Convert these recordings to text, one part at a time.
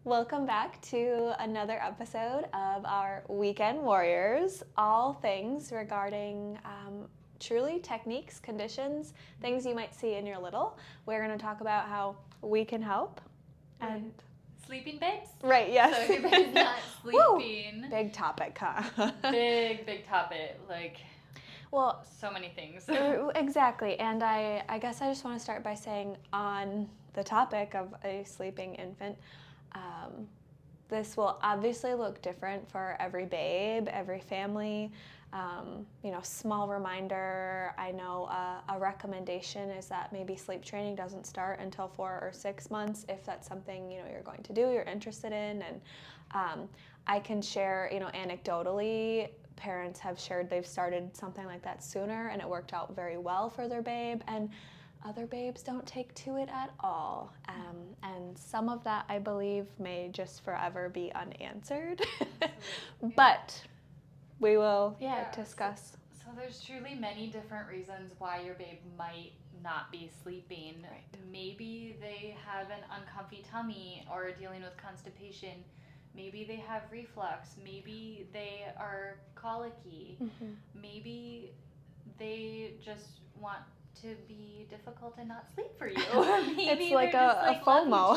Welcome back to another episode of our Weekend Warriors. All things regarding truly techniques, conditions, things you might see in your little. We're going to talk about how we can help. And sleeping babes? Right, yes. So if your baby's not sleeping. Big topic, huh? big topic. Well, so many things. Exactly. And I guess I just want to start by saying on the topic of a sleeping infant, this will obviously look different for every babe, every family. Small reminder, I know a recommendation is that maybe sleep training doesn't start until 4 or 6 months if that's something, you're going to do, you're interested in. And I can share, anecdotally, parents have shared they've started something like that sooner and it worked out very well for their babe. And other babes don't take to it at all. And some of that, I believe, may just forever be unanswered. But we will, discuss. So there's truly many different reasons why your babe might not be sleeping. Right. Maybe they have an uncomfy tummy or are dealing with constipation. Maybe they have reflux. Maybe they are colicky. Mm-hmm. Maybe they just want to be difficult and not sleep for you. Maybe it's like a FOMO,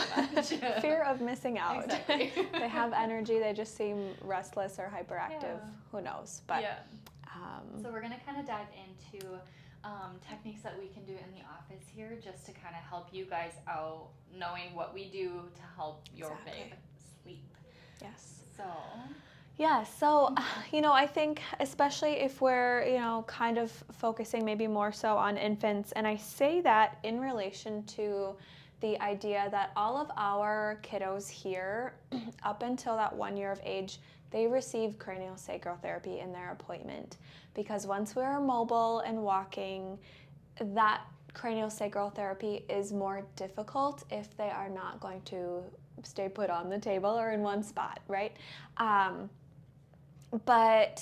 fear of missing out. Exactly. They have energy, they just seem restless or hyperactive. Yeah. Who knows? But so we're gonna kind of dive into techniques that we can do in the office here, just to kind of help you guys out, knowing what we do to help your babe sleep. Yes. So, I think especially if we're, kind of focusing maybe more so on infants, and I say that in relation to the idea that all of our kiddos here, up until that 1 year of age, they receive craniosacral therapy in their appointment. Because once we're mobile and walking, that craniosacral therapy is more difficult if they are not going to stay put on the table or in one spot, right? But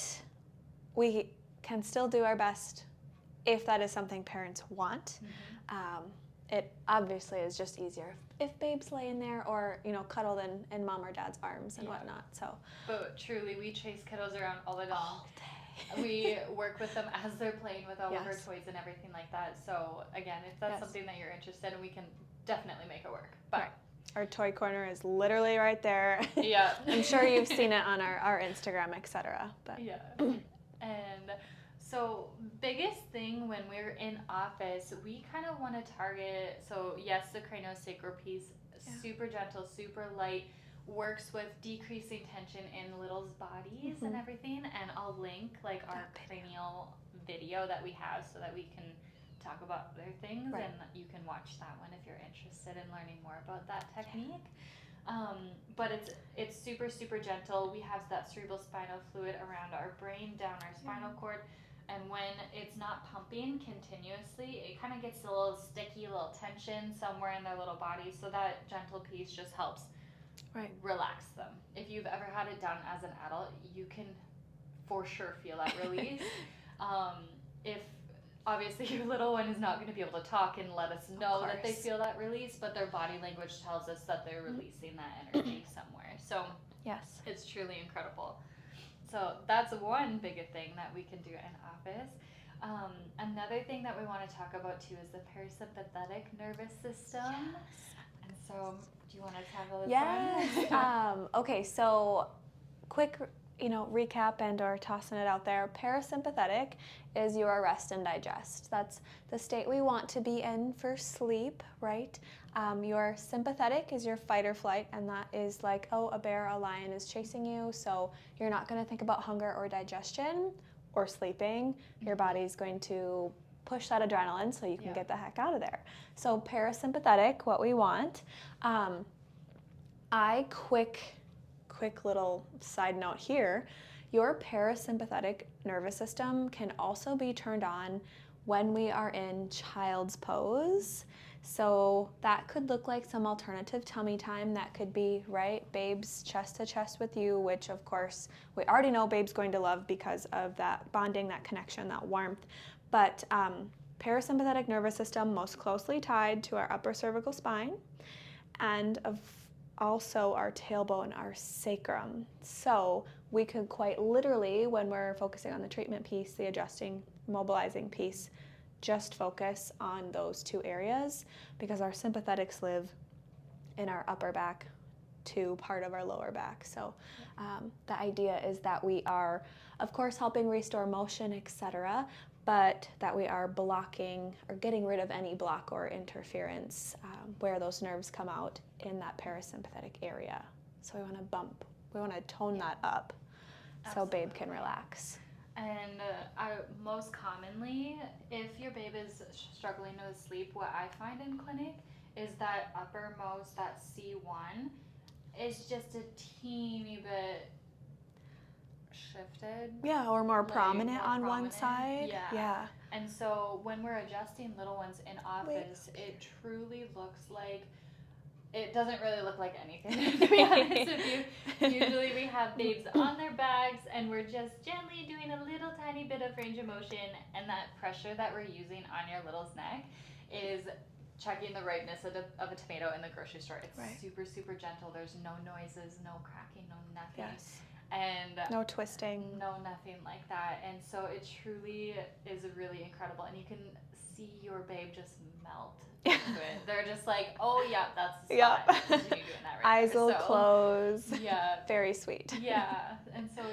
we can still do our best if that is something parents want. Mm-hmm. It obviously is just easier if babes lay in there or, cuddled in mom or dad's arms and whatnot. So, but truly, we chase kiddos around all the time. All day. We work with them as they're playing with all of our toys and everything like that. So again, if that's something that you're interested in, we can definitely make it work. But our toy corner is literally right there. Yeah. I'm sure you've seen it on our Instagram, etc. But yeah. And so biggest thing when we're in office, we kind of want to target, so yes, the craniosacral piece, super gentle, super light, works with decreasing tension in little's bodies and everything. And I'll link our cranial video that we have so that we can talk about other things, and you can watch that one if you're interested in learning more about that technique. But it's super, super gentle. We have that cerebral spinal fluid around our brain, down our spinal cord, and when it's not pumping continuously, it kind of gets a little sticky, a little tension somewhere in their little body. So that gentle piece just helps relax them. If you've ever had it done as an adult, you can for sure feel that release. If obviously your little one is not going to be able to talk and let us know that they feel that release, but their body language tells us that they're releasing that energy somewhere. So it's truly incredible. So that's one big thing that we can do in office. Another thing that we want to talk about too is the parasympathetic nervous system. And so do you want to tackle this one? Okay, so quick recap and or tossing it out there. Parasympathetic is your rest and digest. That's the state we want to be in for sleep, right? Your sympathetic is your fight or flight, and that is like, a bear, a lion is chasing you, so you're not going to think about hunger or digestion or sleeping. Your body's going to push that adrenaline so you can get the heck out of there. So parasympathetic, what we want. Quick little side note here, your parasympathetic nervous system can also be turned on when we are in child's pose. So that could look like some alternative tummy time. That could be, babe's chest to chest with you, which of course we already know babe's going to love because of that bonding, that connection, that warmth. But parasympathetic nervous system most closely tied to our upper cervical spine. And of also our tailbone, our sacrum. So we could quite literally, when we're focusing on the treatment piece, the adjusting, mobilizing piece, just focus on those two areas because our sympathetics live in our upper back to part of our lower back. So the idea is that we are, of course, helping restore motion, etc., but that we are blocking or getting rid of any block or interference where those nerves come out in that parasympathetic area. So we want to tone that up so babe can relax. And most commonly, if your babe is struggling with sleep, what I find in clinic is that uppermost, that C1, is just a teeny bit shifted. Yeah, or more prominent on one side. Yeah. And so when we're adjusting little ones in office, it truly looks like, it doesn't really look like anything, to be honest with you. Usually we have babes on their backs and we're just gently doing a little tiny bit of range of motion, and that pressure that we're using on your little's neck is checking the ripeness of a tomato in the grocery store. It's super, super gentle. There's no noises, no cracking, no nothing. Yes. And no twisting. No, nothing like that. And so it truly is really incredible. And you can see your babe just melt into it. They're just like, oh, yeah, that's the spot. Continue doing that right Eyes there. will close. Yeah. Very sweet. Yeah. And so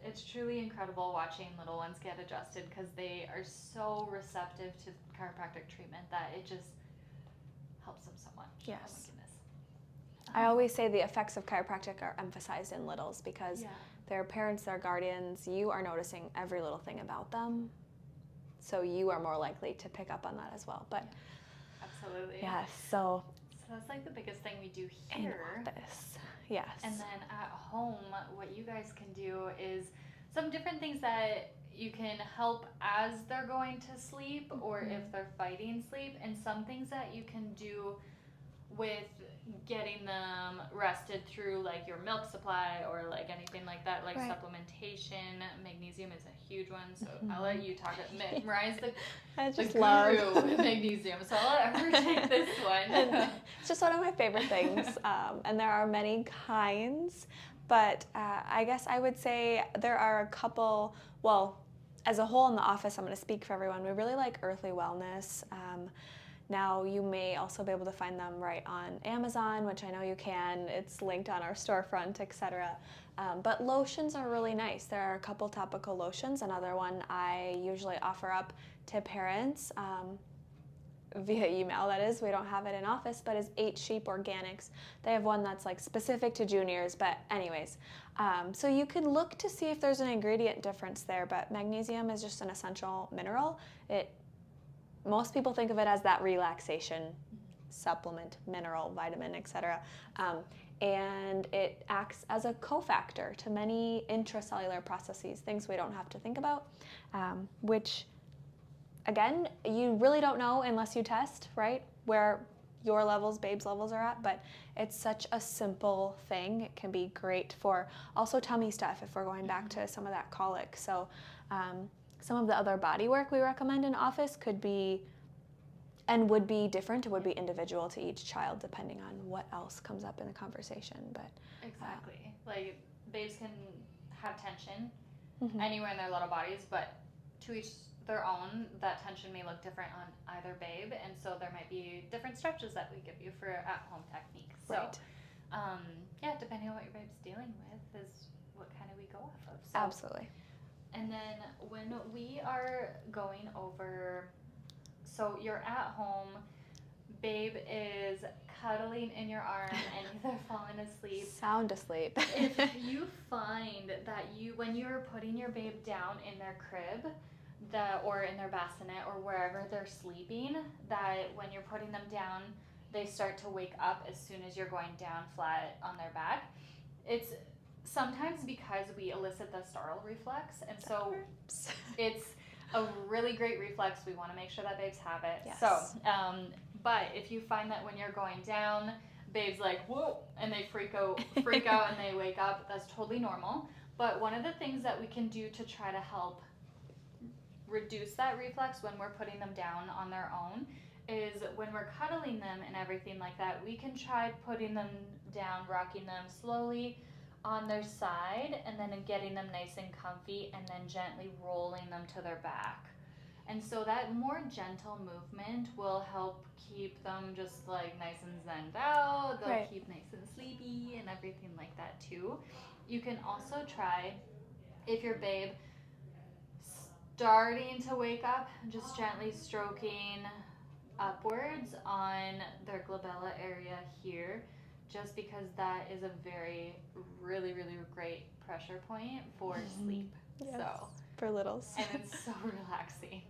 it's truly incredible watching little ones get adjusted because they are so receptive to chiropractic treatment that it just helps them so much. Yes. Oh my goodness. I always say the effects of chiropractic are emphasized in littles because their parents, their guardians, you are noticing every little thing about them. So you are more likely to pick up on that as well. But absolutely. Yes. So that's like the biggest thing we do here. In office. Yes. And then at home, what you guys can do is some different things that you can help as they're going to sleep or if they're fighting sleep, and some things that you can do with getting them rested through like your milk supply or like anything like that, like supplementation. Magnesium is a huge one, so I'll let you talk. Mariah's the guru with magnesium, so I'll let her take this one. It's just one of my favorite things, and there are many kinds, but I guess I would say there are a couple, well, as a whole in the office, I'm going to speak for everyone, we really like Earthly Wellness. Now you may also be able to find them right on Amazon, which I know you can. It's linked on our storefront, etc. But lotions are really nice. There are a couple topical lotions. Another one I usually offer up to parents via email, that is. We don't have it in office, but is 8 Sheep Organics. They have one that's like specific to juniors, but anyways. So you can look to see if there's an ingredient difference there, but magnesium is just an essential mineral. Most people think of it as that relaxation supplement, mineral, vitamin, etc. And it acts as a cofactor to many intracellular processes, things we don't have to think about, which, again, you really don't know unless you test, right, where your levels, babe's levels are at, but it's such a simple thing. It can be great for also tummy stuff if we're going back to some of that colic. So some of the other body work we recommend in office could be and would be different. It would be individual to each child depending on what else comes up in the conversation. But exactly. Like babes can have tension anywhere in their little bodies, but to each their own, that tension may look different on either babe, and so there might be different stretches that we give you for at-home techniques. So, depending on what your babe's dealing with is what kind of we go off of. So, absolutely. And then when we are going over, so you're at home, babe is cuddling in your arm and either falling asleep. Sound asleep. If you find that when you're putting your babe down in their crib, or in their bassinet or wherever they're sleeping, that when you're putting them down, they start to wake up as soon as you're going down flat on their back. It's sometimes because we elicit the startle reflex, and so it's a really great reflex. We want to make sure that babes have it. Yes. So, but if you find that when you're going down, babe's like, whoa, and they freak out and they wake up, that's totally normal. But one of the things that we can do to try to help reduce that reflex when we're putting them down on their own is when we're cuddling them and everything like that, we can try putting them down, rocking them slowly on their side, and then getting them nice and comfy, and then gently rolling them to their back. And so that more gentle movement will help keep them just like nice and zenned out. They'll Right. keep nice and sleepy and everything like that too. You can also try, if your babe starting to wake up, just gently stroking upwards on their glabella area here, just because that is a really great pressure point for sleep. Yes. So For littles. and it's so relaxing.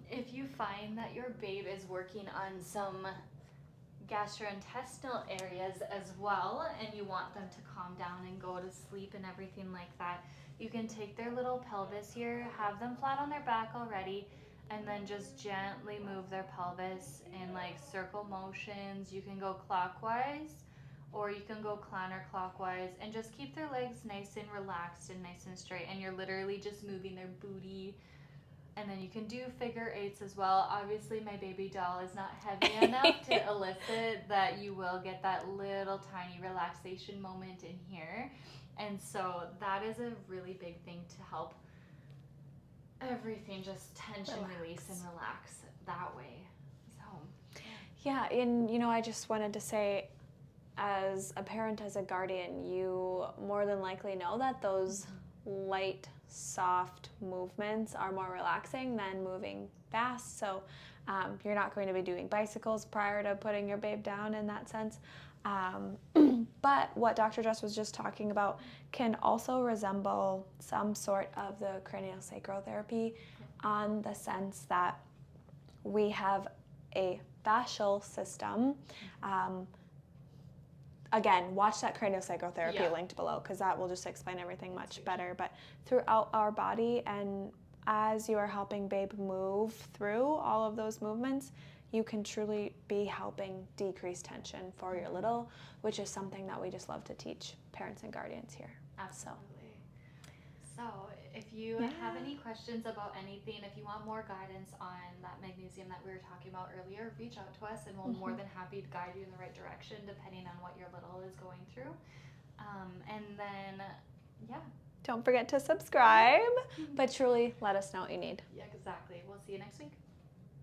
If you find that your babe is working on some gastrointestinal areas as well, and you want them to calm down and go to sleep and everything like that, you can take their little pelvis here, have them flat on their back already, and then just gently move their pelvis in like circle motions. You can go clockwise or you can go counterclockwise, and just keep their legs nice and relaxed and nice and straight, and you're literally just moving their booty. And then you can do figure eights as well. Obviously, my baby doll is not heavy enough to elicit that you will get that little tiny relaxation moment in here. And so that is a really big thing to help everything just tension release and relax that way. So, yeah, and I just wanted to say, as a parent, as a guardian, you more than likely know that those light, soft movements are more relaxing than moving fast. So you're not going to be doing bicycles prior to putting your babe down in that sense. But what Dr. Jess was just talking about can also resemble some sort of the craniosacral therapy, on the sense that we have a fascial system. Again, watch that craniosacral therapy linked below, because that will just explain everything much better. But throughout our body, and as you are helping babe move through all of those movements, you can truly be helping decrease tension for your little, which is something that we just love to teach parents and guardians here. Absolutely. So if you have any questions about anything, if you want more guidance on that magnesium that we were talking about earlier, reach out to us, and we'll more than happy to guide you in the right direction depending on what your little is going through. And then, don't forget to subscribe, but truly let us know what you need. Yeah, exactly. We'll see you next week.